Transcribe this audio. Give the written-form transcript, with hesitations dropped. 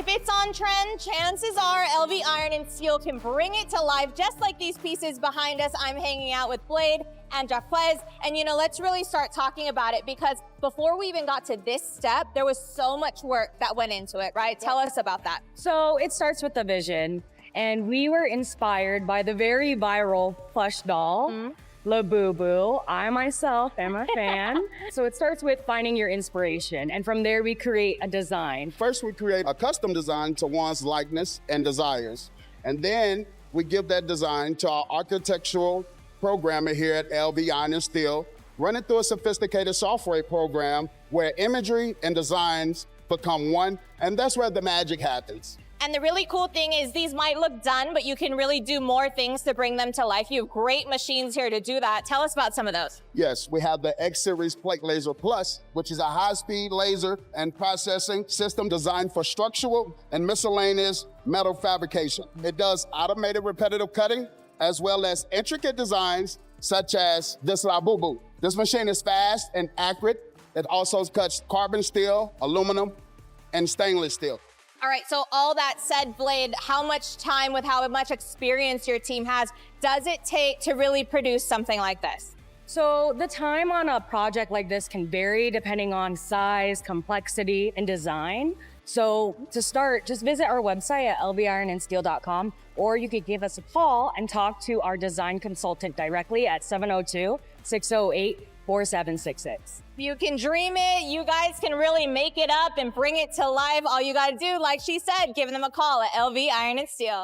If it's on trend, chances are LV Iron and Steel can bring it to life, just like these pieces behind us. I'm hanging out with Blade and Jaquez, and let's really start talking about it, because before we even got to this step, there was so much work that went into it, right? Tell us about that. So it starts with the vision, and we were inspired by the very viral plush doll, La Boo Boo. I myself am a fan. So it starts with finding your inspiration, and from there we create a design. First, we create a custom design to one's likeness and desires, and then we give that design to our architectural programmer here at LV Iron and Steel, run it through a sophisticated software program where imagery and designs become one, and that's where the magic happens. And the really cool thing is these might look done, but you can really do more things to bring them to life. You have great machines here to do that. Tell us about some of those. Yes, we have the X-Series PlateLAZER Plus, which is a high-speed laser and processing system designed for structural and miscellaneous metal fabrication. It does automated repetitive cutting, as well as intricate designs such as this La Boo Boo. This machine is fast and accurate. It also cuts carbon steel, aluminum, and stainless steel. All right, so all that said, Blade, how much time with how much experience your team has does it take to really produce something like this? So the time on a project like this can vary depending on size, complexity, and design. So to start, just visit our website at lvironandsteel.com, or you could give us a call and talk to our design consultant directly at 702-608-4766. You can dream it. You guys can really make it up and bring it to life. All you got to do, like she said, give them a call at LV Iron and Steel.